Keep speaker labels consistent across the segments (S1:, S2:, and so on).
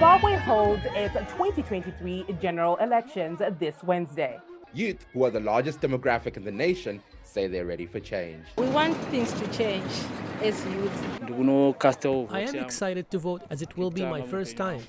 S1: Zimbabwe holds its 2023 general elections this Wednesday.
S2: Youth, who are the largest demographic in the nation, say they're ready for change.
S3: We want things to change as youth.
S4: I am excited to vote as it will be my first time.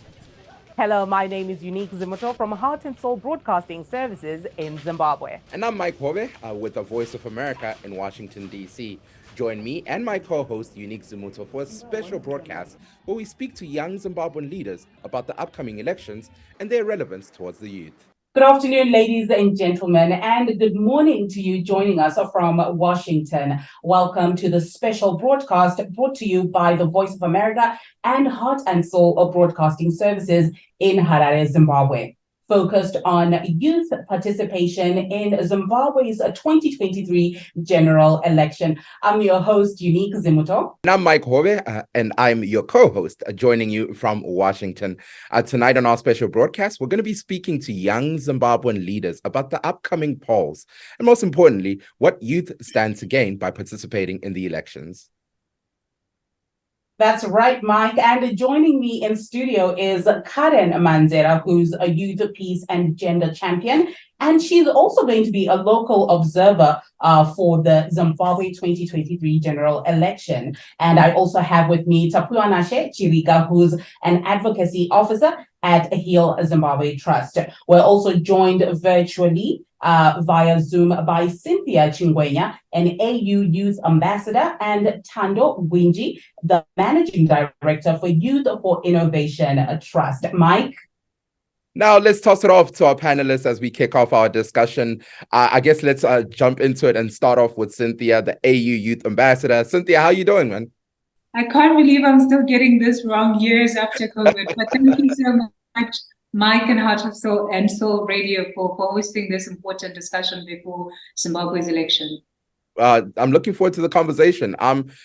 S1: Hello, my name is Unique Zimbabwe from Heart and Soul Broadcasting Services in Zimbabwe.
S2: And I'm Mike Hobe with the Voice of America in Washington, D.C. Join me and my co-host, Unique Zimuto, for a special broadcast where we speak to young Zimbabwean leaders about the upcoming elections and their relevance towards the youth.
S1: Good afternoon, ladies and gentlemen, and good morning to you joining us from Washington. Welcome to the special broadcast brought to you by the Voice of America and Heart and Soul Broadcasting Services in Harare, Zimbabwe, focused on youth participation in Zimbabwe's 2023 general election. I'm your host, Unique Zimuto.
S2: And I'm Mike Hobe, and I'm your co-host, joining you from Washington. Tonight on our special broadcast, we're going to be speaking to young Zimbabwean leaders about the upcoming polls, and most importantly, what youth stand to gain by participating in the elections.
S1: That's right, Mike. And joining me in studio is Karen Manzera, who's a youth peace and gender champion. And she's also going to be a local observer for the Zimbabwe 2023 general election. And I also have with me Tapuanashe Chirika, who's an advocacy officer at Heal Zimbabwe Trust. We're also joined virtually via Zoom by Cynthia Chingwenya, an AU Youth Ambassador, and Tando Gwinji, the Managing Director for Youth for Innovation Trust. Mike?
S2: Now, let's toss it off to our panelists as we kick off our discussion. I guess let's jump into it and start off with Cynthia, the AU Youth Ambassador. Cynthia, how are you doing, man?
S5: I can't believe I'm still getting this wrong years after COVID, but thank you so much, Mike and Heart of Soul and Soul Radio for hosting this important discussion before Zimbabwe's election.
S2: I'm looking forward to the conversation.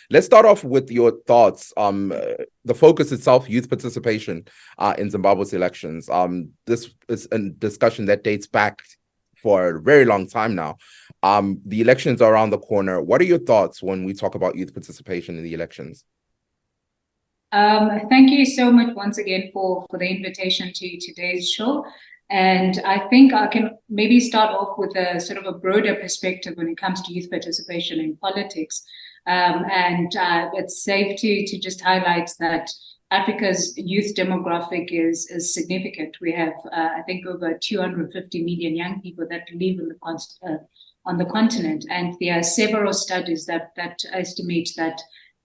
S2: Let's start off with your thoughts. The focus itself, youth participation in Zimbabwe's elections. This is a discussion that dates back for a very long time now. The elections are around the corner. What are your thoughts when we talk about youth participation in the elections?
S5: Thank you so much once again for the invitation to today's show. And I think I can maybe start off with a sort of a broader perspective when it comes to youth participation in politics. It's safe to just highlight that Africa's youth demographic is significant. We have, I think, over 250 million young people that live on the continent. And there are several studies that estimate that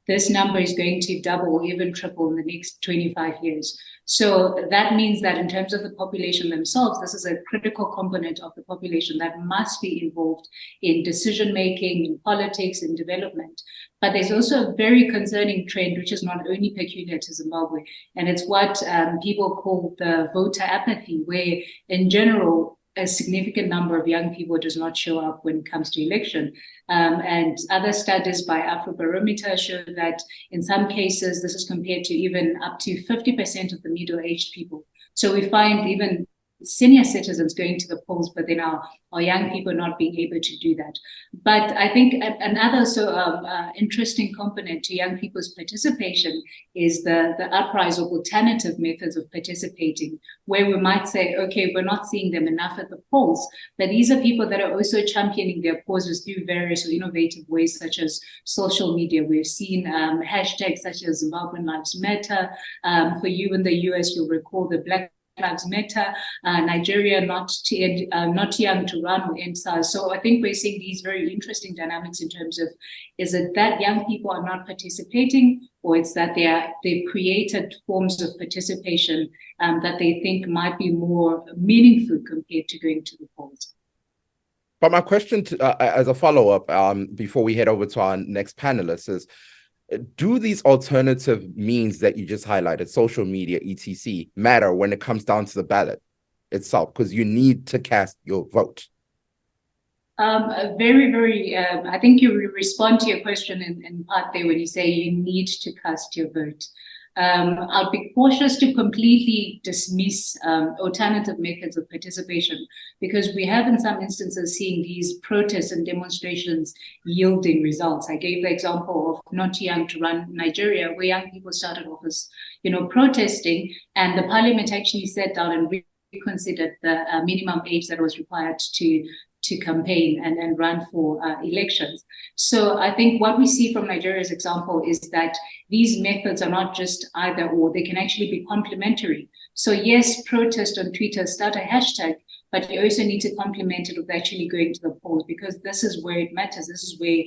S5: this number is going to double or even triple in the next 25 years. So that means that in terms of the population themselves, this is a critical component of the population that must be involved in decision-making, in politics, in development. But there's also a very concerning trend, which is not only peculiar to Zimbabwe, and it's what people call the voter apathy, where in general, a significant number of young people does not show up when it comes to election. And other studies by Afrobarometer show that in some cases, this is compared to even up to 50% of the middle-aged people. So we find even senior citizens going to the polls, but then our young people not being able to do that. But I think another interesting component to young people's participation is the uprise of alternative methods of participating, where we might say, okay, we're not seeing them enough at the polls, but these are people that are also championing their causes through various innovative ways, such as social media. We've seen hashtags such as Zimbabwean Lives Matter. For you in the US, you'll recall the Black Lives Matter, Nigeria not young to run or EndSARS. So I think we're seeing these very interesting dynamics in terms of, is it that young people are not participating, or it's that they've created forms of participation that they think might be more meaningful compared to going to the polls.
S2: But my question as a follow-up before we head over to our next panelist is, do these alternative means that you just highlighted, social media, etc., matter when it comes down to the ballot itself? Because you need to cast your vote.
S5: Very, very, I think you respond to your question in part there when you say you need to cast your vote. I'll be cautious to completely dismiss alternative methods of participation, because we have in some instances seen these protests and demonstrations yielding results. I gave the example of Not Young to Run Nigeria, where young people started off as protesting, and the parliament actually sat down and reconsidered the minimum age that was required to campaign and run for elections. So I think what we see from Nigeria's example is that these methods are not just either or, they can actually be complementary. So yes, protest on Twitter, start a hashtag, but you also need to complement it with actually going to the polls, because this is where it matters. This is where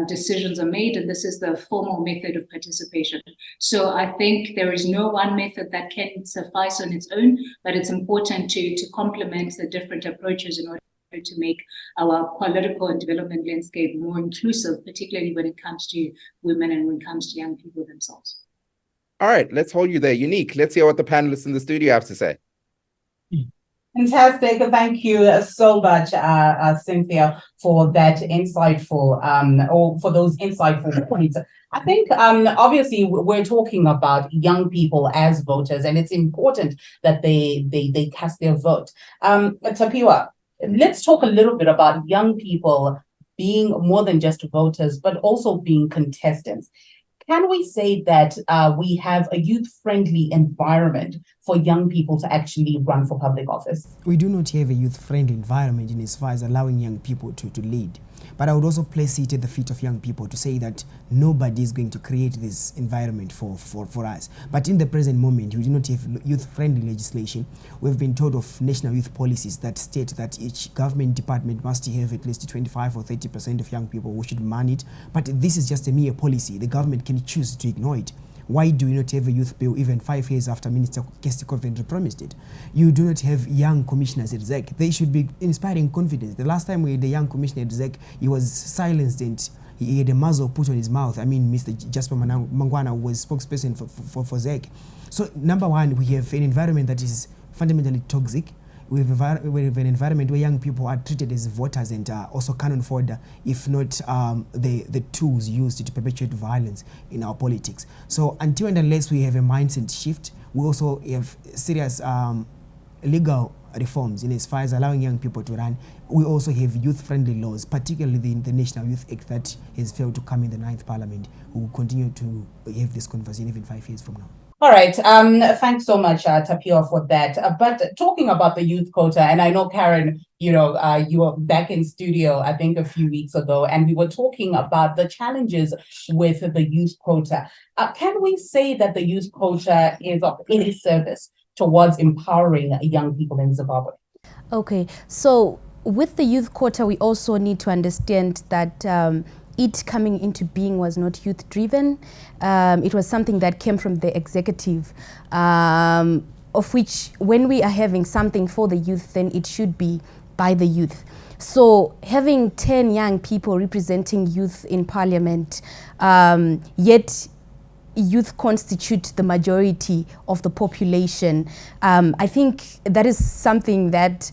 S5: decisions are made, and this is the formal method of participation. So I think there is no one method that can suffice on its own, but it's important to complement the different approaches in order to make our political and development landscape more inclusive, particularly when it comes to women and when it comes to young people themselves.
S2: All right, let's hold you there. Unique, let's hear what the panelists in the studio have to say.
S1: Fantastic. Thank you so much, Cynthia, for that insightful, or for those insightful points. I think, obviously, we're talking about young people as voters, and it's important that they cast their vote. Tapiwa, let's talk a little bit about young people being more than just voters, but also being contestants. Can we say that we have a youth-friendly environment for young people to actually run for public office?
S6: We do not have a youth-friendly environment in as far as allowing young people to lead. But I would also place it at the feet of young people to say that nobody is going to create this environment for us. But in the present moment, we do not have youth-friendly legislation. We've been told of national youth policies that state that each government department must have at least 25 or 30% of young people who should man it. But this is just a mere policy. The government can choose to ignore it. Why do you not have a youth bill even 5 years after Minister Kesti Coventry promised it? You do not have young commissioners at ZEC. They should be inspiring confidence. The last time we had a young commissioner at ZEC, he was silenced and he had a muzzle put on his mouth. I mean, Mr. Jasper Mangwana was spokesperson for ZEC. So number one, we have an environment that is fundamentally toxic. We have an environment where young people are treated as voters and also cannon fodder, if not the tools used to perpetuate violence in our politics. So until and unless we have a mindset shift, we also have serious legal reforms in as far as allowing young people to run. We also have youth-friendly laws, particularly the National Youth Act that has failed to come in the 9th Parliament. We will continue to have this conversation even 5 years from now.
S1: All right. Thanks so much, Tapio, for that. But talking about the youth quota, and I know, Karen, you were back in studio, I think, a few weeks ago, and we were talking about the challenges with the youth quota. Can we say that the youth quota is of any service towards empowering young people in Zimbabwe?
S7: Okay. So with the youth quota, we also need to understand that it coming into being was not youth-driven. It was something that came from the executive, of which when we are having something for the youth, then it should be by the youth. So having 10 young people representing youth in parliament, yet youth constitute the majority of the population. I think that is something that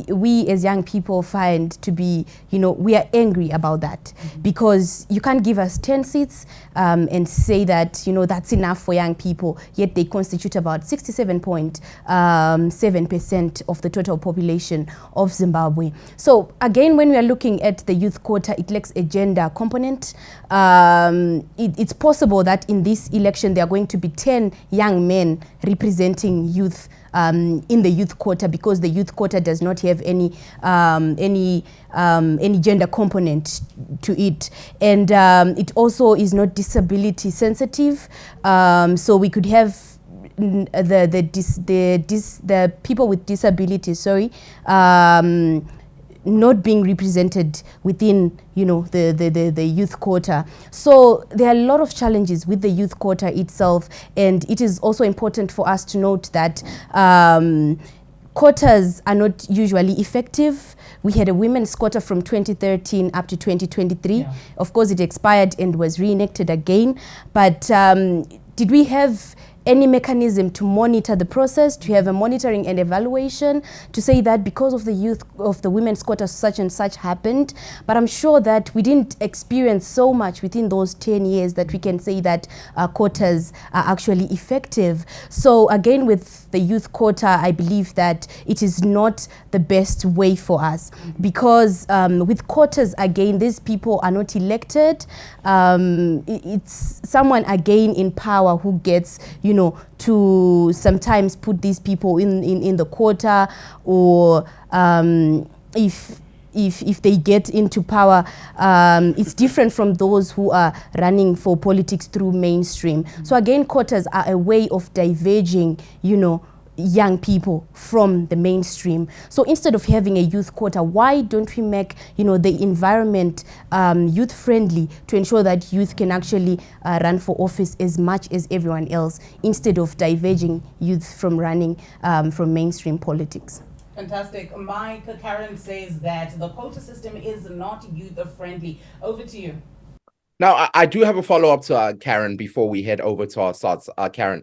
S7: we as young people find to be, we are angry about that, because you can't give us 10 seats and say that, that's enough for young people, yet they constitute about 67.7% of the total population of Zimbabwe. So again, when we are looking at the youth quota, it lacks a gender component. It's possible that in this election there are going to be 10 young men representing youth in the youth quota, because the youth quota does not have any gender component to it, and it also is not disability sensitive. So we could have the people with disabilities, not being represented within, the youth quota. So there are a lot of challenges with the youth quota itself, and it is also important for us to note that quotas are not usually effective. We had a women's quota from 2013 up to 2023. Yeah. Of course, it expired and was reenacted again. But did we have any mechanism to monitor the process, to have a monitoring and evaluation, to say that because of the women's quota such and such happened. But I'm sure that we didn't experience so much within those 10 years that we can say that quotas are actually effective. So again, with the youth quota, I believe that it is not the best way for us, because with quotas, again, these people are not elected. It's someone again in power who gets, to sometimes put these people in the quota, or if they get into power, it's different from those who are running for politics through mainstream. So again, quotas are a way of diverging, young people from the mainstream. So instead of having a youth quota, why don't we make the environment youth friendly, to ensure that youth can actually run for office as much as everyone else, instead of diverging youth from running from mainstream politics?
S1: Fantastic. Mike, Karen says that the quota system is not youth friendly. Over to you.
S2: Now, I do have a follow-up to Karen before we head over to our thoughts. Karen,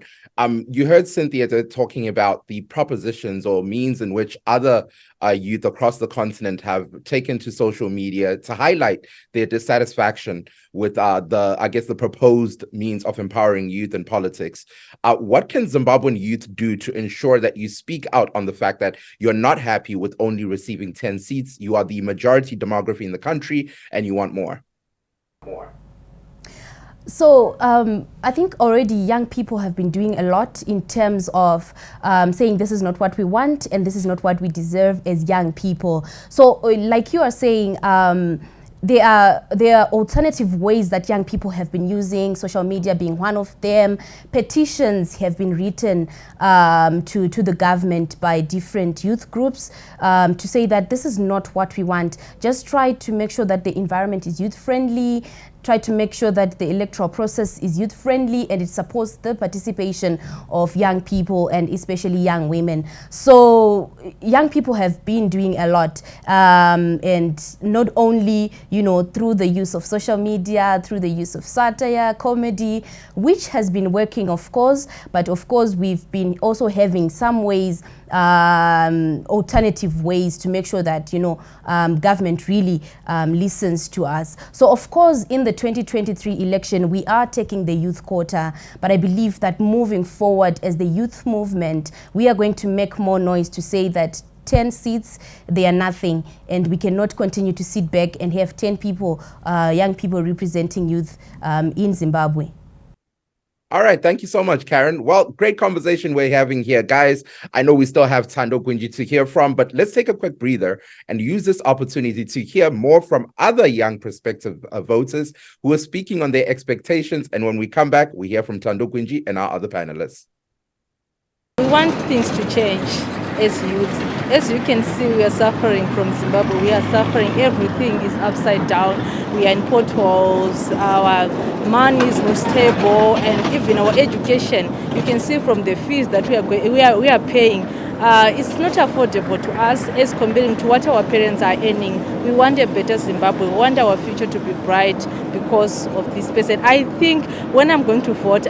S2: you heard Cynthia talking about the propositions or means in which other youth across the continent have taken to social media to highlight their dissatisfaction with the proposed means of empowering youth in politics. What can Zimbabwean youth do to ensure that you speak out on the fact that you're not happy with only receiving 10 seats? You are the majority demography in the country and you want more.
S7: So I think already young people have been doing a lot in terms of saying this is not what we want and this is not what we deserve as young people. So like you are saying, there are alternative ways that young people have been using, social media being one of them. Petitions have been written to the government by different youth groups to say that this is not what we want. Just try to make sure that the environment is youth friendly. Try to make sure that the electoral process is youth friendly and it supports the participation of young people and especially young women. So young people have been doing a lot, and not only through the use of social media, through the use of satire, comedy, which has been working, of course, but of course we've been also having some ways, alternative ways to make sure that government really listens to us. So of course in the 2023 election we are taking the youth quota, but I believe that moving forward as the youth movement we are going to make more noise to say that 10 seats, they are nothing, and we cannot continue to sit back and have 10 people, young people representing youth in Zimbabwe.
S2: All right. Thank you so much, Karen. Well, great conversation we're having here. Guys, I know we still have Thando Gwinji to hear from, but let's take a quick breather and use this opportunity to hear more from other young prospective voters who are speaking on their expectations. And when we come back, we hear from Thando Gwinji and our other panelists.
S3: We want things to change as youth. As you can see, we are suffering from Zimbabwe. We are suffering. Everything is upside down. We are in potholes. Our money is not stable, and even our education. You can see from the fees that we are paying. It's not affordable to us as comparing to what our parents are earning. We want a better Zimbabwe. We want our future to be bright because of this person. I think when I'm going to vote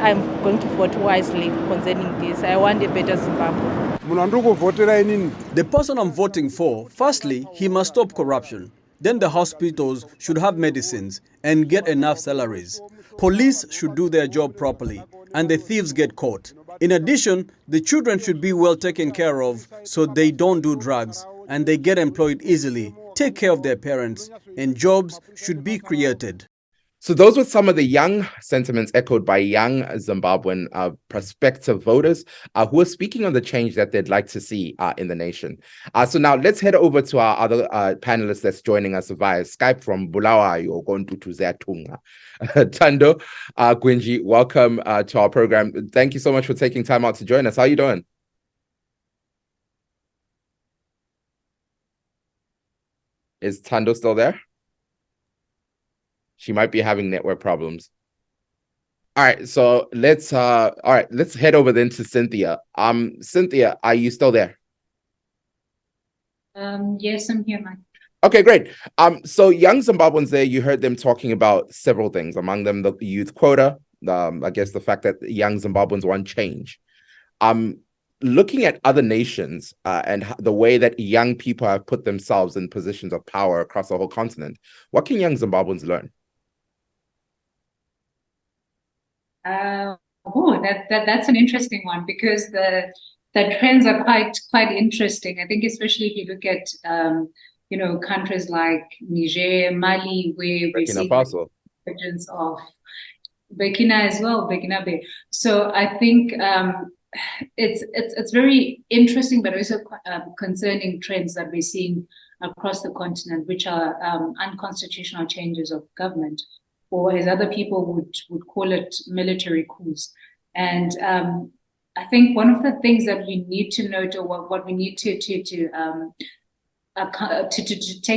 S3: wisely concerning this. I want a better Zimbabwe.
S8: The person I'm voting for, firstly, he must stop corruption. Then the hospitals should have medicines and get enough salaries. Police should do their job properly and the thieves get caught. In addition, the children should be well taken care of so they don't do drugs and they get employed easily, take care of their parents, and jobs should be created.
S2: So those were some of the young sentiments echoed by young Zimbabwean prospective voters who are speaking on the change that they'd like to see in the nation. So now let's head over to our other panelists that's joining us via Skype from Bulawayo, Thando Gwinji, welcome to our program. Thank you so much for taking time out to join us. How are you doing? Is Thando still there? She might be having network problems. All right, so let's head over then to Cynthia. Cynthia, are you still there?
S5: Yes, I'm here, Mike.
S2: Okay, great. So young Zimbabweans there, you heard them talking about several things, among them the youth quota, I guess the fact that young Zimbabweans want change. Looking at other nations and the way that young people have put themselves in positions of power across the whole continent, what can young Zimbabweans learn?
S5: That's an interesting one, because the trends are quite interesting. I think especially if you look at countries like Niger, Mali, where we see emergence of Burkina as well, Burkinabe. So I think it's very interesting, but also concerning trends that we're seeing across the continent, which are unconstitutional changes of government, or as other people would call it, military coups. And I think one of the things that we need to note, or what we need to take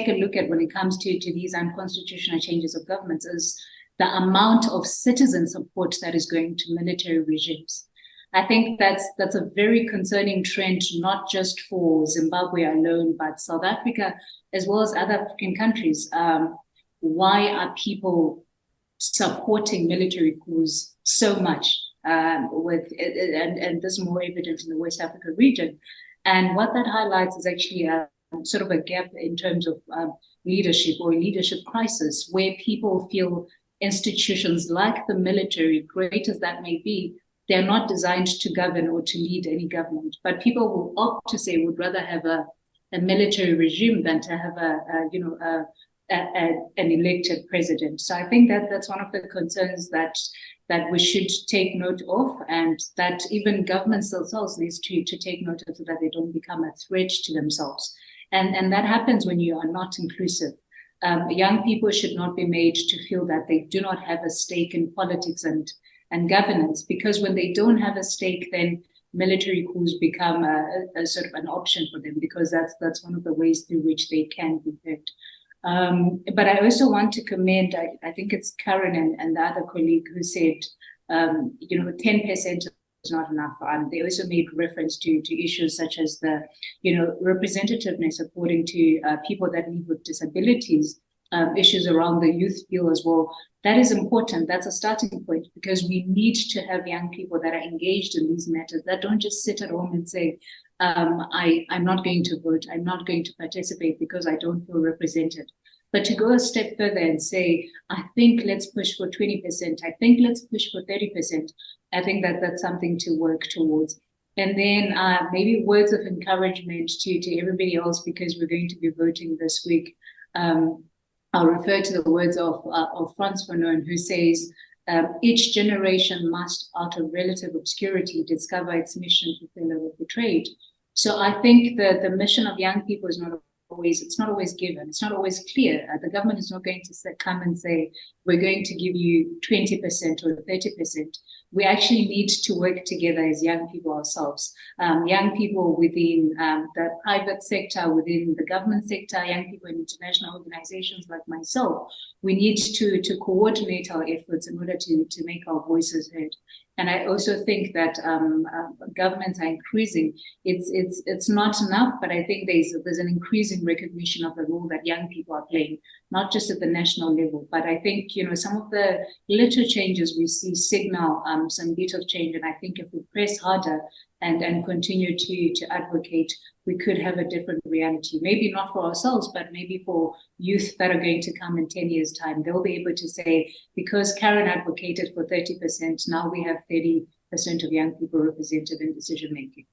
S5: a look at when it comes to these unconstitutional changes of governments, is the amount of citizen support that is going to military regimes. I think that's a very concerning trend, not just for Zimbabwe alone, but South Africa as well as other African countries. Why are people supporting military coups so much? And this is more evident in the West Africa region. And what that highlights is actually sort of a gap in terms of leadership, or a leadership crisis, where people feel institutions like the military, great as that may be, they're not designed to govern or to lead any government. But people will opt to say would rather have a military regime than to have an elected president. So I think that's one of the concerns that we should take note of, and that even governments themselves needs to take note of, so that they don't become a threat to themselves. And that happens when you are not inclusive. Young people should not be made to feel that they do not have a stake in politics and governance, because when they don't have a stake, then military coups become a sort of an option for them, because that's one of the ways through which they can be hurt. But I also want to commend, I think it's Karen and the other colleague who said, 10% is not enough. They also made reference to issues such as the, representativeness according to people that live with disabilities, issues around the youth bill as well. That is important. That's a starting point, because we need to have young people that are engaged in these matters, that don't just sit at home and say, I'm not going to vote, I'm not going to participate because I don't feel represented. But to go a step further and say, I think let's push for 20%, I think let's push for 30%, I think that's something to work towards. And then maybe words of encouragement to everybody else, because we're going to be voting this week. I'll refer to the words of Frans Fanon, who says, each generation must, out of relative obscurity, discover its mission to fill the trade. So I think the mission of young people is not always given. It's not always clear. The government is not going to come and say, we're going to give you 20% or 30%. We actually need to work together as young people ourselves. Young people within the private sector, within the government sector, young people in international organizations like myself. We need to coordinate our efforts in order to make our voices heard. And I also think that governments are increasing. It's not enough, but I think there's an increasing recognition of the role that young people are playing, not just at the national level. But I think some of the little changes we see signal some bit of change. And I think if we press harder and continue to advocate, we could have a different reality. Maybe not for ourselves, but maybe for youth that are going to come in 10 years' time. They'll be able to say, because Karen advocated for 30%, now we have 30% of young people represented in decision-making.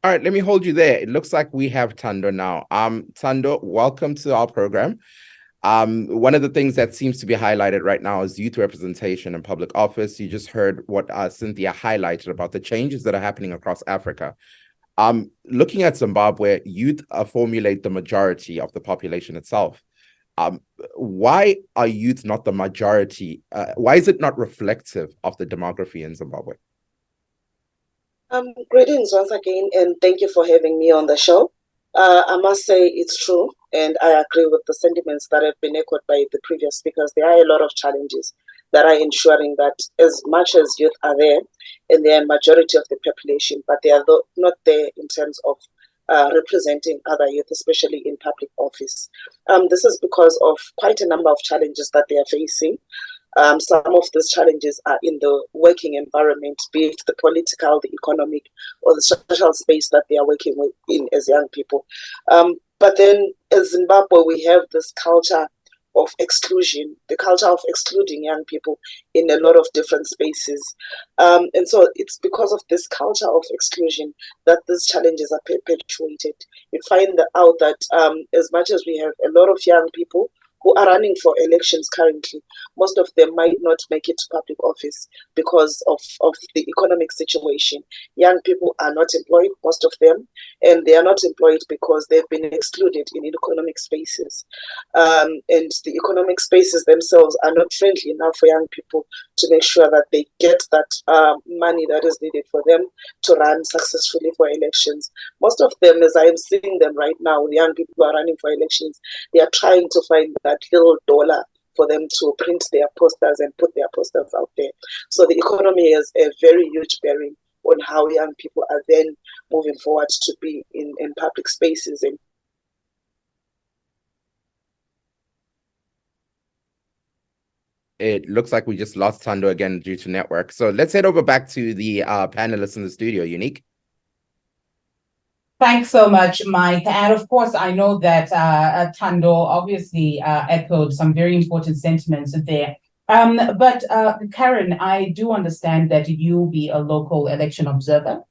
S2: All right, let me hold you there. It looks like we have Thando now. Thando, welcome to our program. One of the things that seems to be highlighted right now is youth representation in public office. You just heard what Cynthia highlighted about the changes that are happening across Africa. Looking at Zimbabwe, youth formulate the majority of the population itself. Why are youth not the majority? Why is it not reflective of the demography in Zimbabwe?
S9: Greetings once again, and thank you for having me on the show. I must say it's true, and I agree with the sentiments that have been echoed by the previous speakers. There are a lot of challenges that are ensuring that as much as youth are there, and they are a majority of the population, but they are not there in terms of representing other youth, especially in public office. This is because of quite a number of challenges that they are facing. Some of these challenges are in the working environment, be it the political, the economic, or the social space that they are working in as young people. But then as Zimbabwe, we have this culture of exclusion, the culture of excluding young people in a lot of different spaces. And so it's because of this culture of exclusion that these challenges are perpetuated. You find out that as much as we have a lot of young people who are running for elections currently, most of them might not make it to public office because of the economic situation. Young people are not employed, most of them, and they are not employed because they've been excluded in economic spaces. And the economic spaces themselves are not friendly enough for young people to make sure that they get that money that is needed for them to run successfully for elections. Most of them, as I'm seeing them right now, the young people who are running for elections, they are trying to find that little dollar for them to print their posters and put their posters out there. So the economy has a very huge bearing on how young people are then moving forward to be in public spaces. And
S2: it looks like we just lost Tando again due to network. So let's head over back to the panelists in the studio. Unique.
S1: Thanks so much, Mike. And of course, I know that Tando obviously echoed some very important sentiments there. But Karen, I do understand that you'll be a local election observer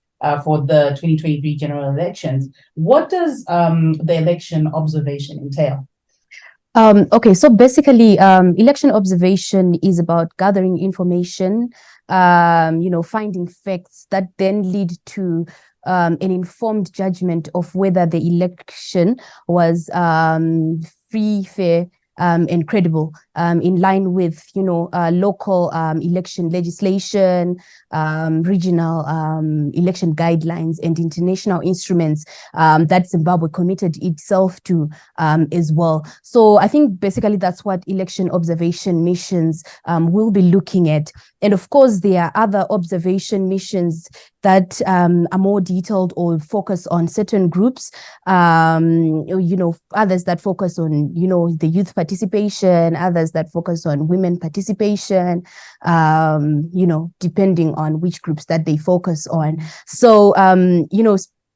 S1: for the 2023 general elections. What does the election observation entail?
S7: Okay, so basically, election observation is about gathering information, finding facts that then lead to an informed judgment of whether the election was free, fair, and credible, in line with, local election legislation, regional election guidelines, and international instruments that Zimbabwe committed itself to as well. So I think basically that's what election observation missions will be looking at. And of course, there are other observation missions that are more detailed or focus on certain groups, others that focus on, the youth participation, others that focus on women participation, depending on which groups that they focus on. So,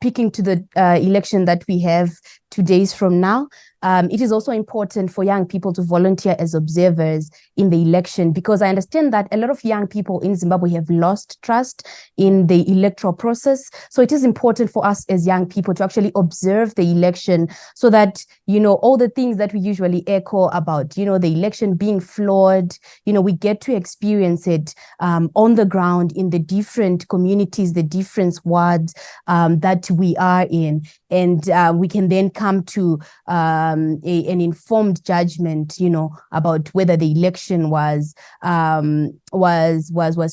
S7: speaking to the election that we have 2 days from now, it is also important for young people to volunteer as observers in the election, because I understand that a lot of young people in Zimbabwe have lost trust in the electoral process. So it is important for us as young people to actually observe the election so that, all the things that we usually echo about, the election being flawed, we get to experience it on the ground in the different communities, the different wards that we are in. And we can then come to an informed judgment, about whether the election was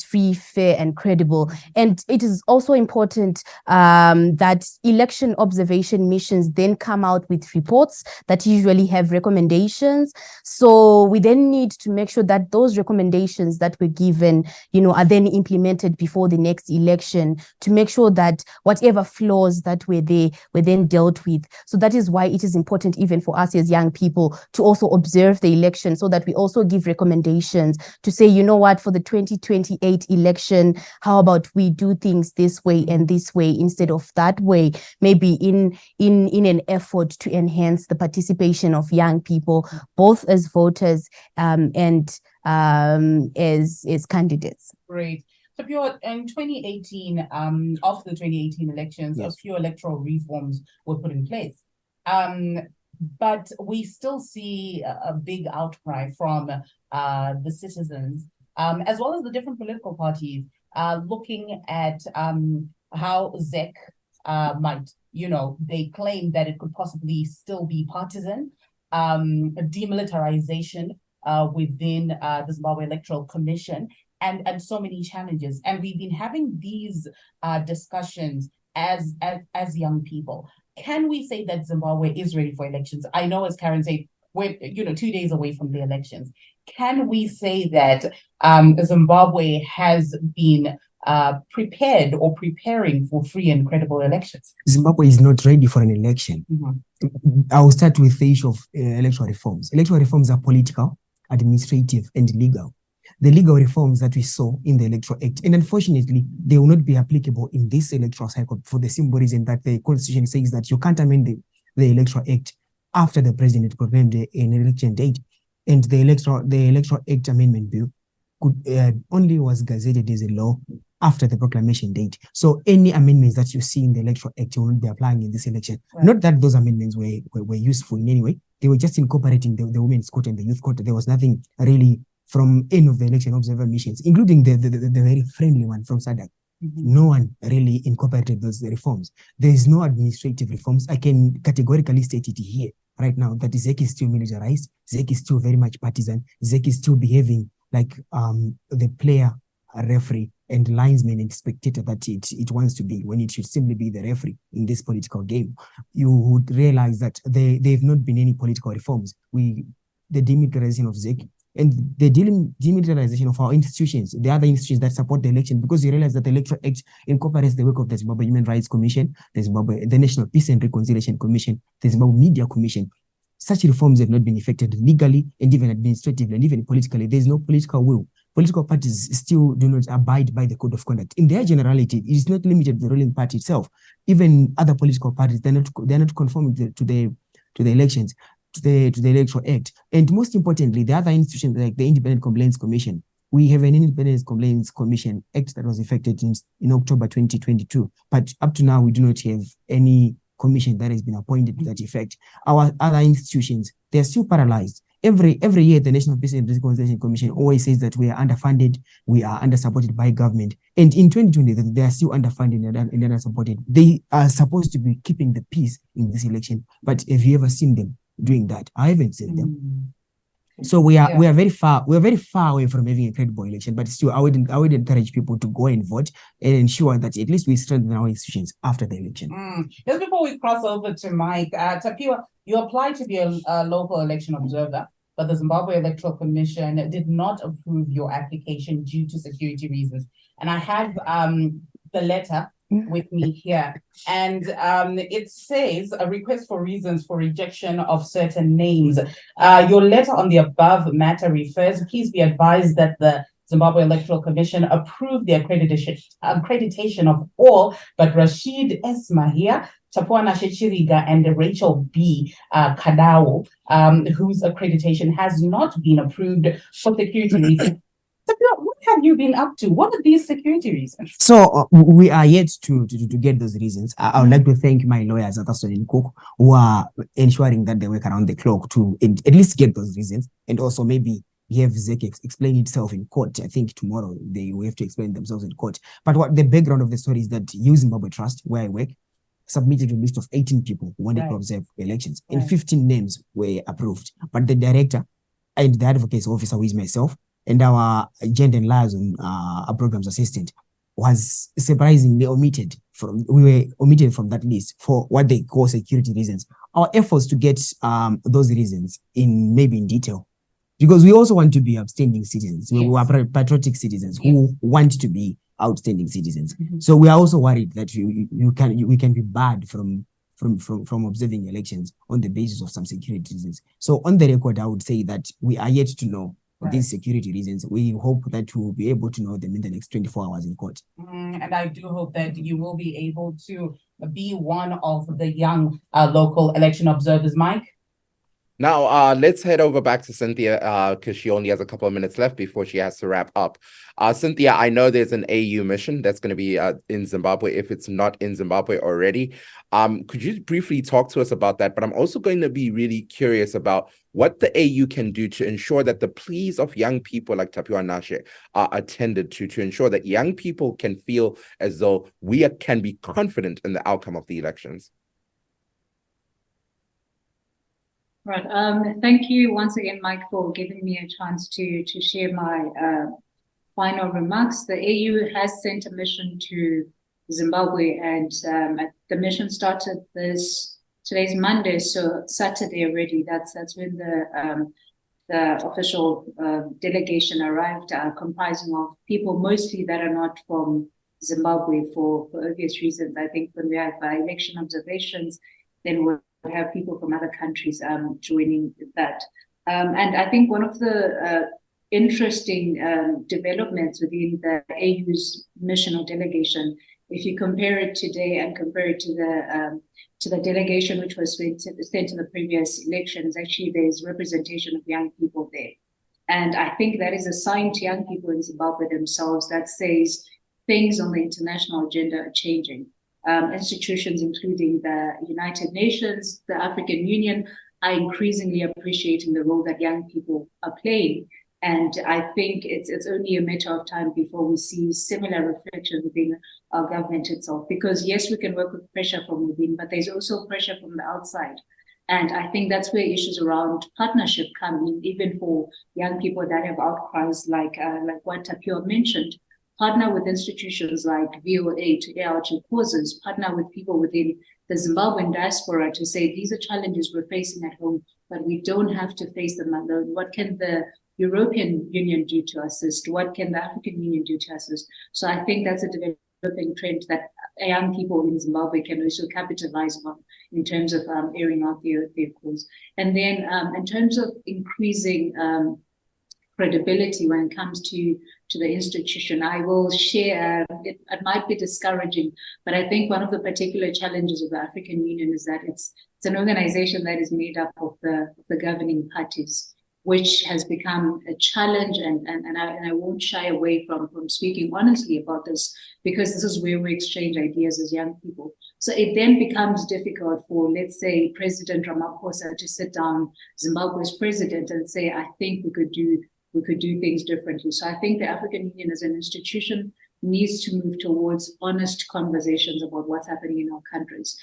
S7: free, fair, and credible. And it is also important that election observation missions then come out with reports that usually have recommendations. So we then need to make sure that those recommendations that were given, are then implemented before the next election, to make sure that whatever flaws that were there were then dealt with. So that is why it is important even for us as young people to also observe the election, so that we also give recommendations to say, for the 2028 election, how about we do things this way and this way instead of that way, maybe in an effort to enhance the participation of young people, both as voters and as candidates.
S1: Great. So Pure, in 2018, after the 2018 elections,
S6: Yes,
S1: a few electoral reforms were put in place. But we still see a big outcry from the citizens, as well as the different political parties, looking at how ZEC might, they claim that it could possibly still be partisan, demilitarization within the Zimbabwe Electoral Commission, and so many challenges. And we've been having these discussions as young people. Can we say that Zimbabwe is ready for elections? I know, as Karen said, we're 2 days away from the elections. Can we say that Zimbabwe has been prepared or preparing for free and credible elections?
S6: Zimbabwe is not ready for an election. I will start with the issue of electoral reforms. Electoral reforms are political, administrative, and legal. the legal reforms that we saw in the Electoral Act. And unfortunately, they will not be applicable in this electoral cycle for the simple reason that the Constitution says that you can't amend the Electoral Act after the president proclaimed an election date. And the Electoral Act Amendment Bill only was gazetted as a law after the proclamation date. So any amendments that you see in the Electoral Act will not be applying in this election. Right. Not that those amendments were useful in any way. They were just incorporating the women's quota and the youth quota. There was nothing really from any of the election observer missions, including the very friendly one from SADC. No one really incorporated those reforms. There is no administrative reforms. I can categorically state it here right now that ZEC is still militarized. ZEC is still very much partisan. ZEC is still behaving like the player, referee, and linesman and spectator that it wants to be, when it should simply be the referee in this political game. You would realize that there have not been any political reforms. The demilitarization of ZEC and the demilitarization of our institutions, the other institutions that support the election, because you realize that the Electoral Act incorporates the work of the Zimbabwe Human Rights Commission, the National Peace and Reconciliation Commission, the Zimbabwe Media Commission. Such reforms have not been effected legally and even administratively and even politically. There is no political will. Political parties still do not abide by the code of conduct. In their generality, it is not limited to the ruling party itself. Even other political parties, they're not conforming to the elections, to the Electoral Act. And most importantly, the other institutions like the Independent Complaints Commission. We have an Independent Complaints Commission Act that was effected in October 2022. But up to now, we do not have any commission that has been appointed to that effect. Our other institutions, they're still paralyzed. Every year, the National Peace and Reconciliation Commission always says that we are underfunded, we are undersupported by government. And in 2020, they are still underfunded and undersupported. They are supposed to be keeping the peace in this election. But have you ever seen them doing that? I haven't seen them. So we are very far away from having a credible election. But still, I would encourage people to go and vote and ensure that at least we strengthen our institutions after the election.
S1: Just before we cross over to Mike, Tapiwa, you applied to be a local election observer, but the Zimbabwe Electoral Commission did not approve your application due to security reasons. And I have the letter with me here, and it says a request for reasons for rejection of certain names. Your letter on the above matter refers, please be advised that the Zimbabwe Electoral Commission approved the accreditation of all but Rashid S. Mahia, Tapuana Shechiriga, and Rachel B. Kadao, whose accreditation has not been approved for security reasons. What have you been up to? What are these security reasons?
S6: So we are yet to get those reasons. I would like to thank my lawyers at Aston and Cook, who are ensuring that they work around the clock to at least get those reasons, and also maybe have ZEC explain itself in court. I think tomorrow they will have to explain themselves in court. But what the background of the story is that Zimbabwe Trust, where I work, submitted a list of 18 people who wanted to observe elections, and 15 names were approved. But the director and the advocacy officer, who is myself, and our gender and liaison programs assistant, was surprisingly omitted from that list for what they call security reasons. Our efforts to get those reasons in detail, because we also want to be upstanding citizens. Yes. We are patriotic citizens who want to be outstanding citizens. So we are also worried that we can be barred from observing elections on the basis of some security reasons. So on the record, I would say that we are yet to know these security reasons. We hope that we will be able to know them in the next 24 hours in court.
S1: And I do hope that you will be able to be one of the young local election observers. Mike?
S2: Now, let's head over back to Cynthia, because she only has a couple of minutes left before she has to wrap up. Cynthia, I know there's an AU mission that's going to be in Zimbabwe, if it's not in Zimbabwe already. Could you briefly talk to us about that? But I'm also going to be really curious about what the AU can do to ensure that the pleas of young people like Tapiwa Nashe are attended to ensure that young people can feel as though we can be confident in the outcome of the elections.
S5: Right. Thank you once again, Mike, for giving me a chance to share my final remarks. The AU has sent a mission to Zimbabwe, and the mission started today's Monday, so Saturday already. That's when the official delegation arrived, comprising of people mostly that are not from Zimbabwe for obvious reasons. I think when we have election observations, then we'll have people from other countries joining that. And I think one of the interesting developments within the AU's mission or delegation. If you compare it today and compare it to the delegation which was sent to the previous elections, actually there's representation of young people there. And I think that is a sign to young people in Zimbabwe themselves that says things on the international agenda are changing. Institutions, including the United Nations, the African Union, are increasingly appreciating the role that young people are playing. And I think it's only a matter of time before we see similar reflection within our government itself. Because yes, we can work with pressure from within, but there's also pressure from the outside. And I think that's where issues around partnership come in, even for young people that have outcries like what Tapio mentioned. Partner with institutions like VOA to air out your causes, partner with people within the Zimbabwean diaspora to say these are challenges we're facing at home, but we don't have to face them alone. What can the European Union do to assist? What can the African Union do to assist? So I think that's a developing trend that young people in Zimbabwe can also capitalize on in terms of airing out their cause. And then in terms of increasing credibility when it comes to the institution, I will share, it might be discouraging, but I think one of the particular challenges of the African Union is that it's an organization that is made up of the governing parties, which has become a challenge, and I won't shy away from speaking honestly about this, because this is where we exchange ideas as young people. So it then becomes difficult for, let's say, President Ramaphosa to sit down, Zimbabwe's president, and say, I think we could do things differently. So I think the African Union as an institution needs to move towards honest conversations about what's happening in our countries.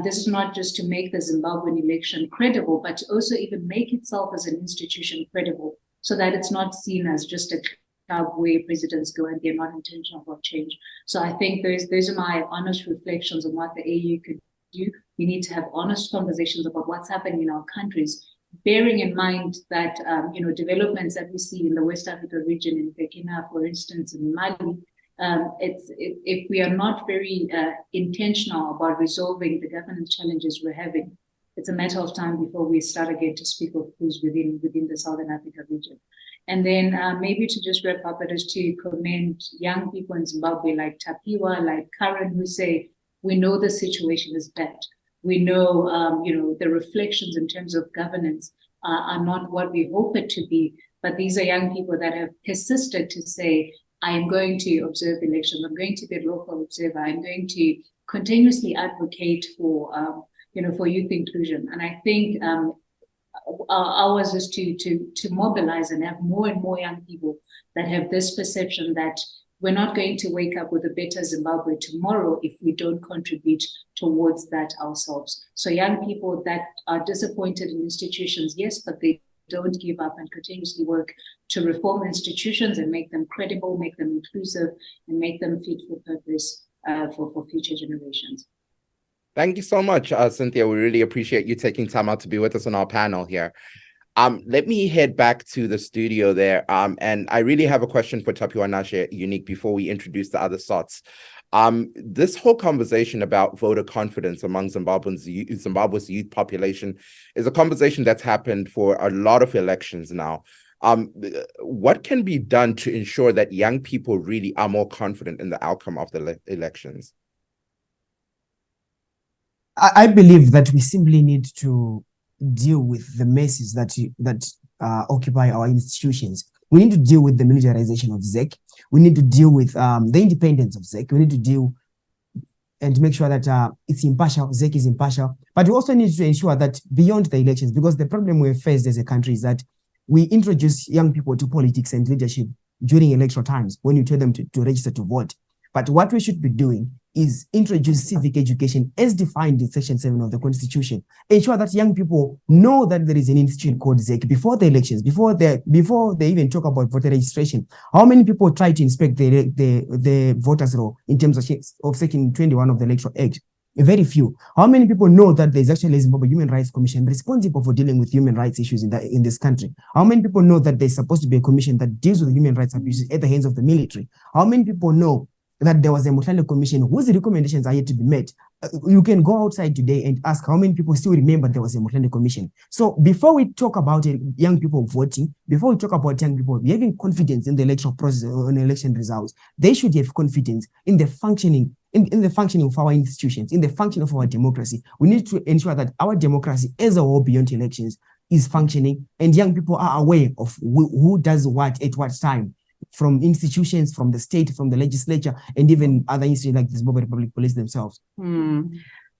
S5: This is not just to make the Zimbabwean election credible, but to also even make itself as an institution credible, so that it's not seen as just a club where presidents go and they're not intentional about change. So I think those are my honest reflections on what the AU could do. We need to have honest conversations about what's happening in our countries, bearing in mind that developments that we see in the West Africa region, in Burkina, for instance, in Mali, if we are not very intentional about resolving the governance challenges we're having, it's a matter of time before we start again to speak of who's within the Southern Africa region. And then maybe to just wrap up, it is to commend young people in Zimbabwe like Tapiwa, like Karen, who say, we know the situation is bad. We know, the reflections in terms of governance are not what we hope it to be, but these are young people that have persisted to say, I am going to observe elections. I'm going to be a local observer. I'm going to continuously advocate for youth inclusion. And I think ours is to mobilize and have more and more young people that have this perception that we're not going to wake up with a better Zimbabwe tomorrow if we don't contribute towards that ourselves. So young people that are disappointed in institutions, yes, but they don't give up and continuously work to reform institutions and make them credible, make them inclusive, and make them fit for purpose for future generations.
S2: Thank you so much, Cynthia. We really appreciate you taking time out to be with us on our panel here. Let me head back to the studio there. And I really have a question for Tapiwa Nashe Unique before we introduce the other slots. This whole conversation about voter confidence among Zimbabwe's youth population is a conversation that's happened for a lot of elections now. What can be done to ensure that young people really are more confident in the outcome of the elections?
S6: I believe that we simply need to deal with the messes that occupy our institutions. We need to deal with the militarization of ZEC. We need to deal with the independence of ZEC. We need to deal and make sure that it's impartial, ZEC is impartial. But we also need to ensure that beyond the elections, because the problem we faced as a country is that we introduce young people to politics and leadership during electoral times when you tell them to register to vote. But what we should be doing is introduce civic education as defined in Section 7 of the Constitution. Ensure that young people know that there is an institution called ZEC before the elections, before they even talk about voter registration. How many people try to inspect the voters' roll in terms of Section 21 of the Electoral Act? Very few. How many people know that there's actually a Zimbabwe Human Rights Commission responsible for dealing with human rights issues in this country? How many people know that there's supposed to be a commission that deals with human rights abuses at the hands of the military? How many people know that there was a Motlanthe Commission whose recommendations are yet to be met. You can go outside today and ask how many people still remember there was a Motlanthe Commission. So before we talk about young people voting, before we talk about young people having confidence in the electoral process or in election results, they should have confidence in the functioning in the functioning of our institutions, in the function of our democracy. We need to ensure that our democracy as a whole beyond elections is functioning, and young people are aware of who does what at what time, from institutions, from the state, from the legislature, and even other institutions like the Zimbabwe Republic Police themselves.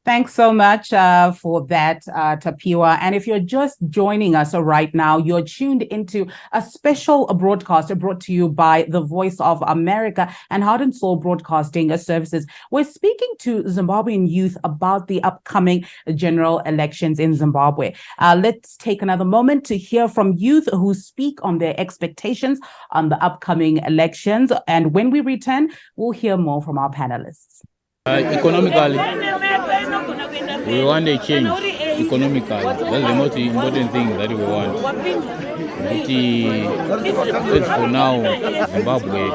S1: Thanks so much for that, Tapiwa. And if you're just joining us right now, you're tuned into a special broadcast brought to you by the Voice of America and Heart and Soul Broadcasting Services. We're speaking to Zimbabwean youth about the upcoming general elections in Zimbabwe. Let's take another moment to hear from youth who speak on their expectations on the upcoming elections. And when we return, we'll hear more from our panelists.
S10: Economically, we want a change. Economically, that's the most important thing that we want. But for now, Zimbabwe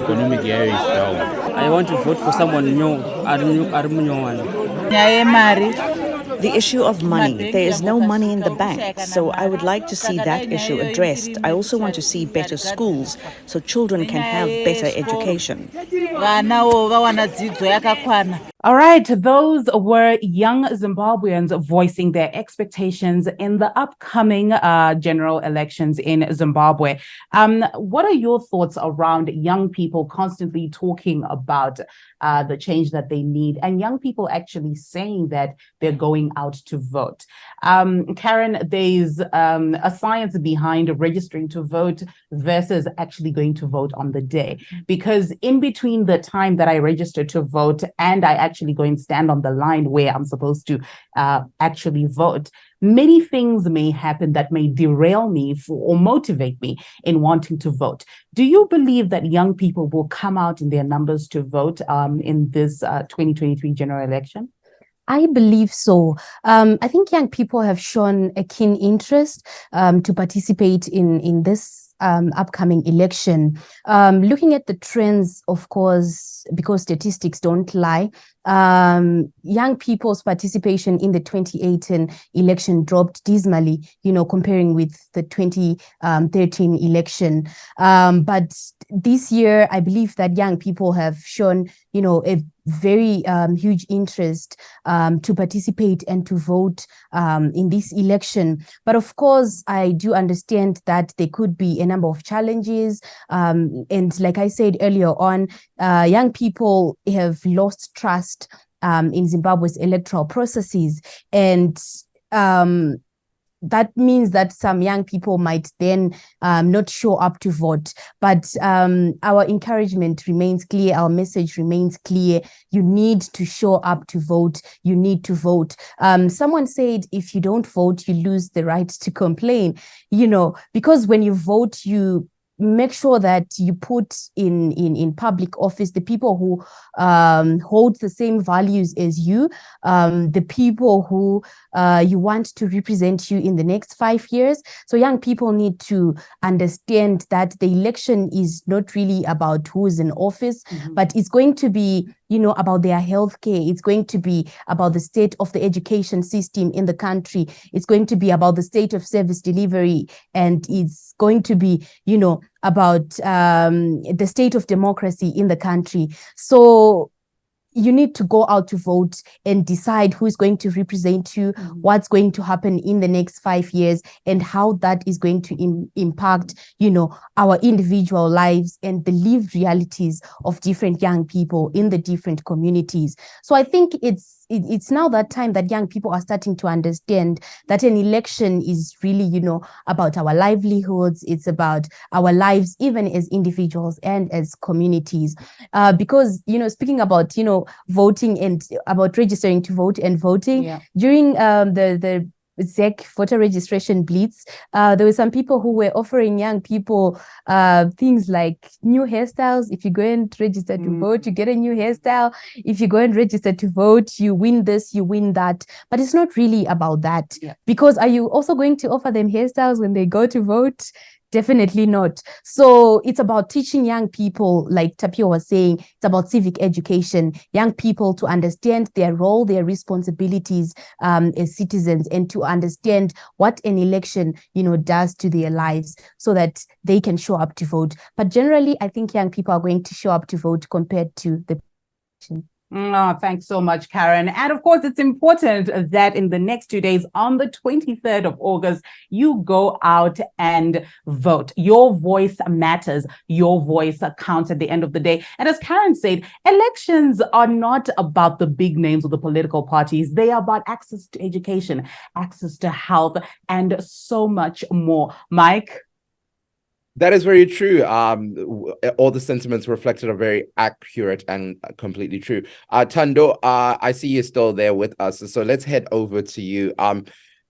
S10: economic area is down.
S11: I want to vote for someone new.
S12: The issue of money. There is no money in the bank, so I would like to see that issue addressed. I also want to see better schools so children can have better education.
S1: All right, those were young Zimbabweans voicing their expectations in the upcoming general elections in Zimbabwe. What are your thoughts around young people constantly talking about the change that they need, and young people actually saying that they're going out to vote? Karen, there's a science behind registering to vote versus actually going to vote on the day, because in between the time that I register to vote and I actually go and stand on the line where I'm supposed to actually vote, many things may happen that may derail me or motivate me in wanting to vote. Do you believe that young people will come out in their numbers to vote in this 2023 general election?
S7: I believe so. I think young people have shown a keen interest to participate in this upcoming election. Looking at the trends, of course, because statistics don't lie, young people's participation in the 2018 election dropped dismally, comparing with the 2013 election. But this year, I believe that young people have shown, a very huge interest to participate and to vote in this election. But of course, I do understand that there could be a number of challenges. And like I said earlier on, young people have lost trust in Zimbabwe's electoral processes. And that means that some young people might then not show up to vote. But our encouragement remains clear. Our message remains clear. You need to show up to vote. You need to vote. Someone said, if you don't vote, you lose the right to complain, because when you vote, you make sure that you put in public office the people who hold the same values as you, the people who you want to represent you in the next 5 years. So young people need to understand that the election is not really about who's in office, but it's going to be about their healthcare. It's going to be about the state of the education system in the country. It's going to be about the state of service delivery. And it's going to be, about the state of democracy in the country. So you need to go out to vote and decide who is going to represent you, what's going to happen in the next 5 years, and how that is going to impact, our individual lives and the lived realities of different young people in the different communities. So I think it's now that time that young people are starting to understand that an election is really, about our livelihoods. It's about our lives, even as individuals and as communities. Because, speaking about, voting and about registering to vote and voting, during the ZEC voter registration blitz, there were some people who were offering young people things like new hairstyles. If you go and register to vote, you get a new hairstyle. If you go and register to vote, you win this, you win that. But it's not really about that. Because are you also going to offer them hairstyles when they go to vote? Definitely not. So it's about teaching young people, like Tapio was saying, it's about civic education, young people to understand their role, their responsibilities as citizens, and to understand what an election, does to their lives so that they can show up to vote. But generally, I think young people are going to show up to vote compared to the election.
S1: Oh, thanks so much, Karen. And of course, it's important that in the next 2 days, on the 23rd of August, you go out and vote. Your voice matters. Your voice counts at the end of the day. And as Karen said, elections are not about the big names of the political parties. They are about access to education, access to health, and so much more. Mike?
S2: That is very true. All the sentiments reflected are very accurate and completely true. Tando, I see you're still there with us, so let's head over to you.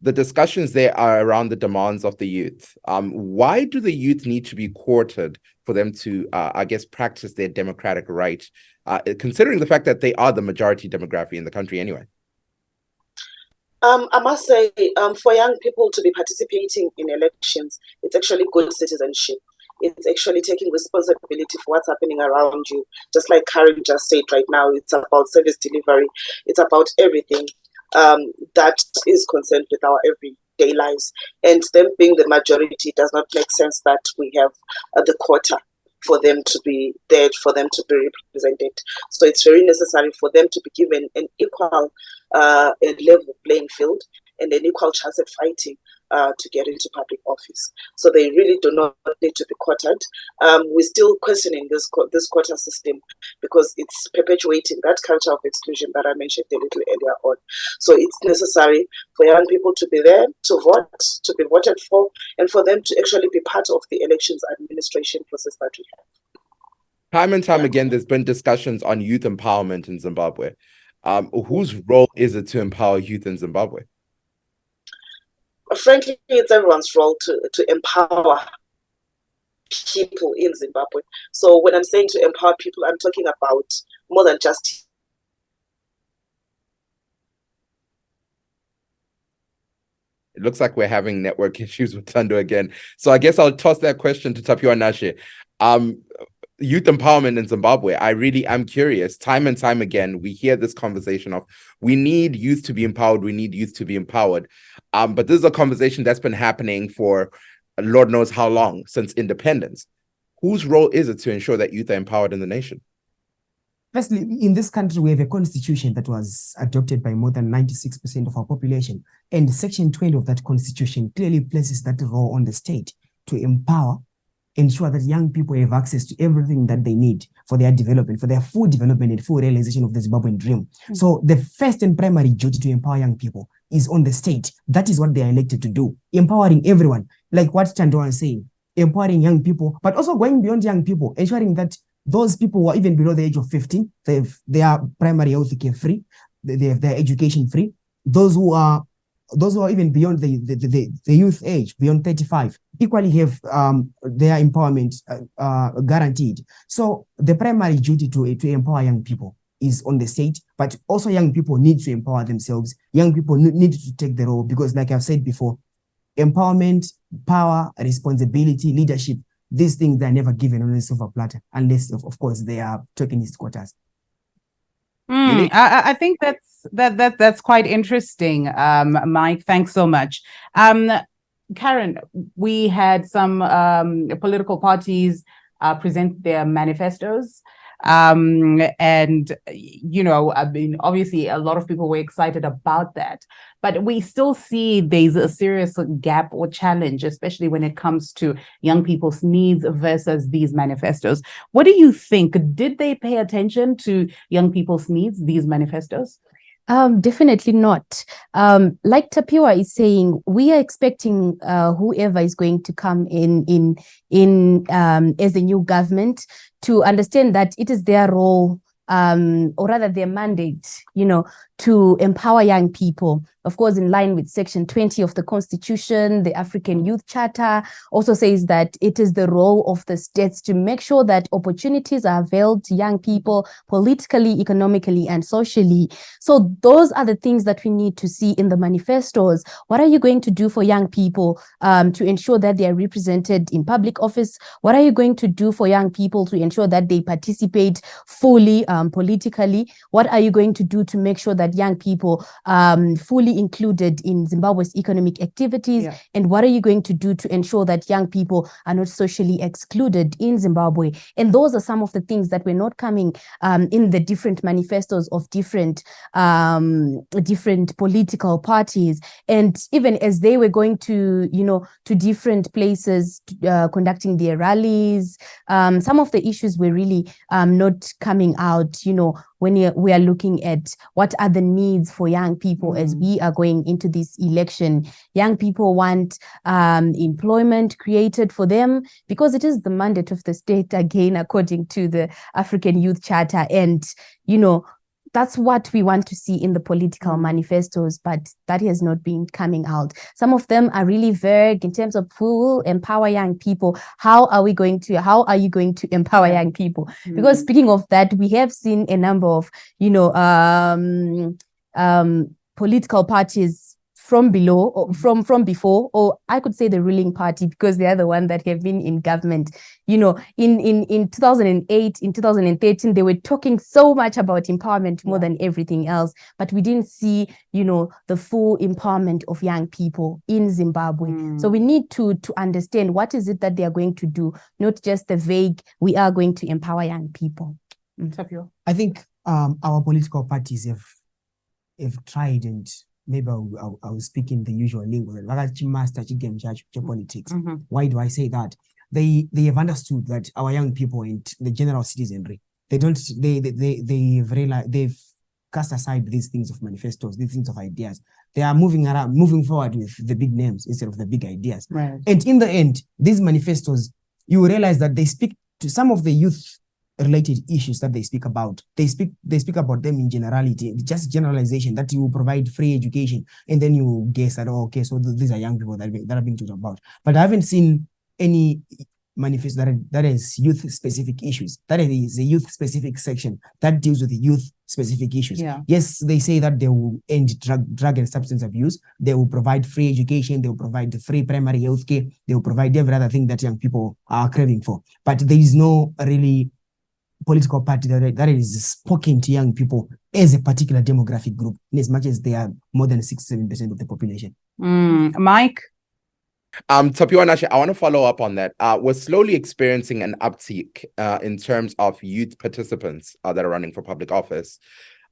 S2: The discussions there are around the demands of the youth. Why do the youth need to be courted for them to, I guess, practice their democratic right, considering the fact that they are the majority demographic in the country anyway?
S9: I must say, for young people to be participating in elections, it's actually good citizenship. It's actually taking responsibility for what's happening around you. Just like Karen just said right now, it's about service delivery. It's about everything that is concerned with our everyday lives. And them being the majority does not make sense that we have the quota for them to be there, for them to be represented. So it's very necessary for them to be given an equal level playing field and an equal chance at fighting to get into public office. So they really do not need to be quoted. We're still questioning this quota system because it's perpetuating that culture of exclusion that I mentioned a little earlier on. So it's necessary for young people to be there, to vote, to be voted for, and for them to actually be part of the elections administration process that we have.
S2: Time and time again, there's been discussions on youth empowerment in Zimbabwe. Whose role is it to empower youth in Zimbabwe?
S9: Frankly, it's everyone's role to empower people in Zimbabwe. So when I'm saying to empower people, I'm talking about more than just.
S2: It looks like we're having network issues with Tando again. So I guess I'll toss that question to Tapio Nashe. Youth empowerment in Zimbabwe, I really am curious. Time and time again, we hear this conversation of we need youth to be empowered. We need youth to be empowered. But this is a conversation that's been happening for Lord knows how long, since independence. Whose role is it to ensure that youth are empowered in the nation?
S6: Firstly, in this country, we have a constitution that was adopted by more than 96% of our population. And Section 20 of that constitution clearly places that role on the state to empower, ensure that young people have access to everything that they need for their development, for their full development and full realization of the Zimbabwean dream. Mm-hmm. So the first and primary duty to empower young people is on the state. That is what they are elected to do, empowering everyone, like what Tando is saying, empowering young people, but also going beyond young people, ensuring that those people who are even below the age of 15, they are primary health care free, they have their education free. Those who are even beyond the youth age, beyond 35, equally have their empowerment guaranteed. So the primary duty to empower young people is on the state, but also young people need to empower themselves. Young people need to take the role because, like I've said before, empowerment, power, responsibility, leadership, these things are never given on a silver platter, unless, of course, they are tokenist quotas.
S1: I think that's quite interesting, Mike. Thanks so much. Karen, we had some political parties present their manifestos. And, I mean, obviously, a lot of people were excited about that. But we still see there's a serious gap or challenge, especially when it comes to young people's needs versus these manifestos. What do you think? Did they pay attention to young people's needs, these manifestos?
S7: Definitely not. Like Tapiwa is saying, we are expecting whoever is going to come in as the new government to understand that it is their role, or rather their mandate, to empower young people. of course, in line with Section 20 of the Constitution, the African Youth Charter also says that it is the role of the states to make sure that opportunities are availed to young people politically, economically, and socially. So those are the things that we need to see in the manifestos. What are you going to do for young people to ensure that they are represented in public office? What are you going to do for young people to ensure that they participate fully politically? What are you going to do to make sure that young people fully included in Zimbabwe's economic activities?
S1: Yeah.
S7: And what are you going to do to ensure that young people are not socially excluded in Zimbabwe? And those are some of the things that were not coming in the different manifestos of different political parties. And even as they were going to, to different places, conducting their rallies, some of the issues were really not coming out, when we are looking at what are the needs for young people as we are going into this election. Young people want employment created for them because it is the mandate of the state, again, according to the African Youth Charter. And, that's what we want to see in the political manifestos, but that has not been coming out. Some of them are really vague in terms of who will empower young people. How are you going to empower young people? Because speaking of that, we have seen a number of, political parties from below, or from before, or I could say the ruling party, because they are the one that have been in government. In 2008, in 2013, they were talking so much about empowerment more than everything else, but we didn't see, the full empowerment of young people in Zimbabwe. So we need to understand what is it that they are going to do, not just the vague, we are going to empower young people.
S6: I think our political parties have tried, and maybe I'll speak in the usual lingo, master politics. Why do I say that? They have understood that our young people and the general citizenry, they've realized, they've cast aside these things of manifestos, these things of ideas. They are moving forward with the big names instead of the big ideas.
S1: Right.
S6: And in the end, these manifestos, you will realize that they speak to some of the youth related issues that they speak about. They speak about them in generality, just generalization, that you provide free education, and then you guess that, okay, so these are young people that are being talked about. But I haven't seen any manifesto that is youth specific issues. That is a youth specific section that deals with youth specific issues.
S1: Yeah.
S6: Yes, they say that they will end drug and substance abuse. They will provide free education. They will provide free primary health care. They will provide every other thing that young people are craving for. But there is no really political party that is spoken to young people as a particular demographic group, in as much as they are more than 67% of the population.
S1: Mike?
S2: Tapiwa and Ashe, I want to follow up on that. We're slowly experiencing an uptick in terms of youth participants that are running for public office.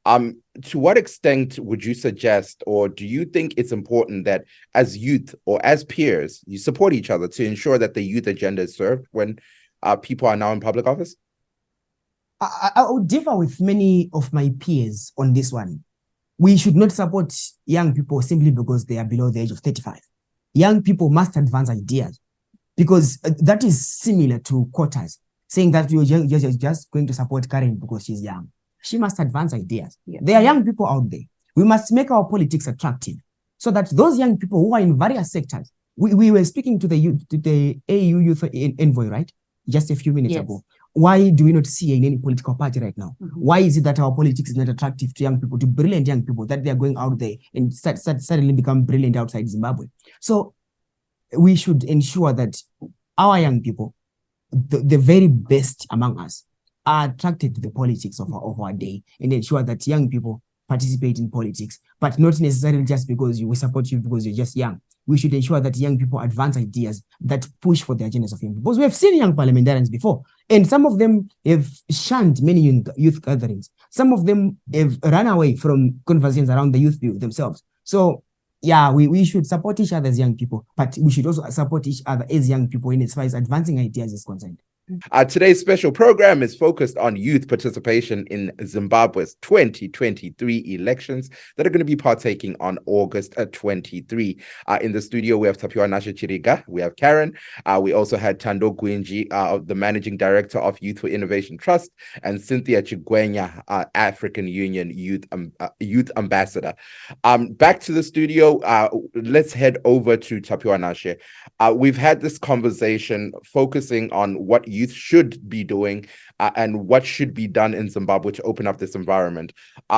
S2: To what extent would you suggest, or do you think it's important that as youth or as peers, you support each other to ensure that the youth agenda is served when people are now in public office?
S6: I would differ with many of my peers on this one. We should not support young people simply because they are below the age of 35. Young people must advance ideas, because that is similar to quotas, saying that you're just going to support Karen because she's young. She must advance ideas. Yeah. There are young people out there. We must make our politics attractive so that those young people who are in various sectors, we were speaking to the AU Youth Envoy, right? Just a few minutes ago. Why do we not see in any political party right now? Why is it that our politics is not attractive to young people, to brilliant young people, that they are going out there and suddenly become brilliant outside Zimbabwe? So we should ensure that our young people, the very best among us, are attracted to the politics of our day, and ensure that young people participate in politics, but not necessarily just because we support you because you're just young. We should ensure that young people advance ideas that push for the agendas of young people. Because we have seen young parliamentarians before, and some of them have shunned many youth gatherings. Some of them have run away from conversations around the youth view themselves. So, yeah, we should support each other as young people, but we should also support each other as young people in as far as advancing ideas is concerned.
S2: Today's special program is focused on youth participation in Zimbabwe's 2023 elections that are going to be partaking on August 23. In the studio, we have Tapiwa Chiriga, we have Karen, we also had Tando Gwinji, the Managing Director of Youth for Innovation Trust, and Cynthia Chigwenya, African Union Youth Ambassador. Back to the studio, let's head over to Tapiwa Nashe. We've had this conversation focusing on what youth should be doing and what should be done in Zimbabwe to open up this environment.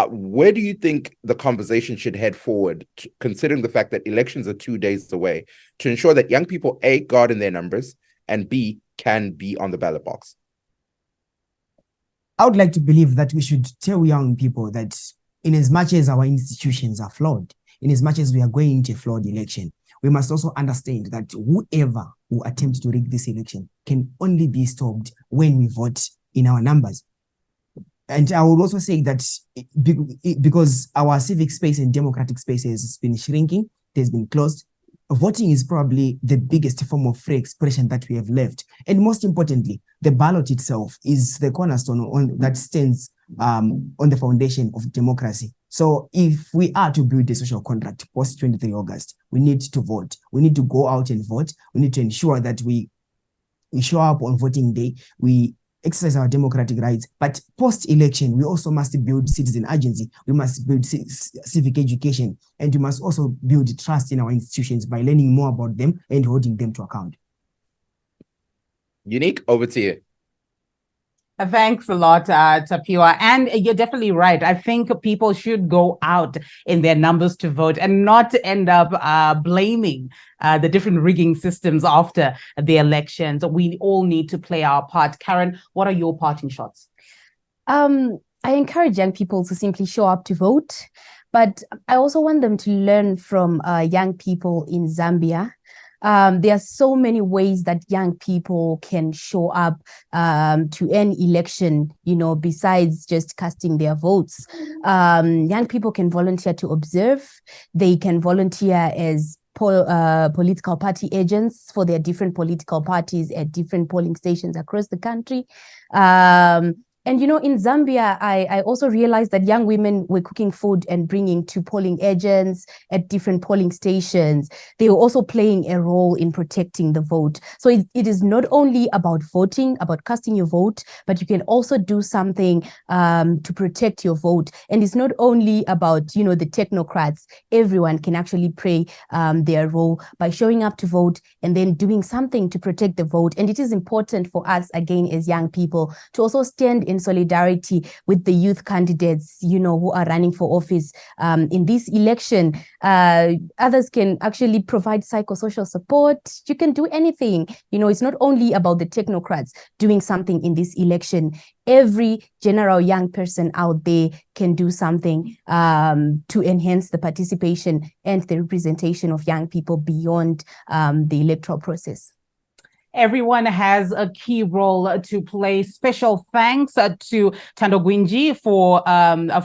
S2: Where do you think the conversation should head forward, considering the fact that elections are 2 days away, to ensure that young people, A, guard in their numbers, and B, can be on the ballot box?
S6: I would like to believe that we should tell young people that in as much as our institutions are flawed, in as much as we are going into a flawed election, we must also understand that whoever who attempts to rig this election can only be stopped when we vote in our numbers. And I would also say that because our civic space and democratic space has been shrinking, it has been closed, voting is probably the biggest form of free expression that we have left. And most importantly, the ballot itself is the cornerstone that stands on the foundation of democracy. So if we are to build a social contract post 23 August, we need to vote. We need to go out and vote. We need to ensure that we show up on voting day. We exercise our democratic rights. But post-election, we also must build citizen agency. We must build civic education. And we must also build trust in our institutions by learning more about them and holding them to account.
S2: Unique, over to you.
S1: Thanks a lot, Tapiwa. And you're definitely right. I think people should go out in their numbers to vote and not end up blaming the different rigging systems after the elections. We all need to play our part. Karen, what are your parting shots?
S7: I encourage young people to simply show up to vote, but I also want them to learn from young people in Zambia. There are so many ways that young people can show up to any election, besides just casting their votes. Young people can volunteer to observe. They can volunteer as political party agents for their different political parties at different polling stations across the country. And, in Zambia, I also realized that young women were cooking food and bringing to polling agents at different polling stations. They were also playing a role in protecting the vote. So it is not only about voting, about casting your vote, but you can also do something to protect your vote. And it's not only about, the technocrats. Everyone can actually play their role by showing up to vote and then doing something to protect the vote. And it is important for us, again, as young people, to also stand in solidarity with the youth candidates, who are running for office in this election. Others can actually provide psychosocial support. You can do anything. It's not only about the technocrats doing something in this election. Every general young person out there can do something to enhance the participation and the representation of young people beyond the electoral process.
S1: Everyone has a key role to play. Special thanks to Tando Gwinji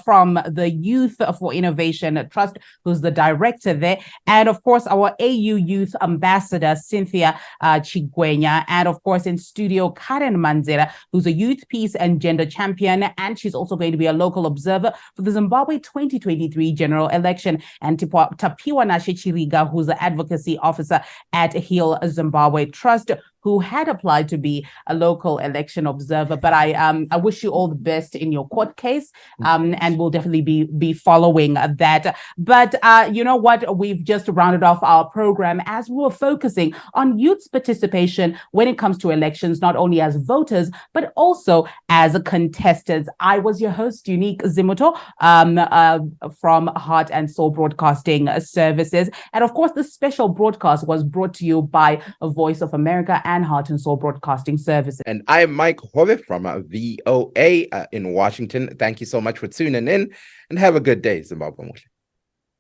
S1: from the Youth for Innovation Trust, who's the director there. And of course, our AU Youth Ambassador, Cynthia Chigwenya. And of course, in studio, Karen Manzera, who's a youth peace and gender champion. And she's also going to be a local observer for the Zimbabwe 2023 general election. And Tapiwa Chiriga, who's the advocacy officer at Heal Zimbabwe Trust, who had applied to be a local election observer. But I wish you all the best in your court case, and we'll definitely be following that. But you know what? We've just rounded off our program as we were focusing on youth's participation when it comes to elections, not only as voters, but also as contestants. I was your host, Unique Zimuto, from Heart and Soul Broadcasting Services. And of course, this special broadcast was brought to you by Voice of America and Heart and Soul Broadcasting Services.
S2: And I am Mike Hove from VOA in Washington. Thank you so much for tuning in, and have a good day, Zimbabwe.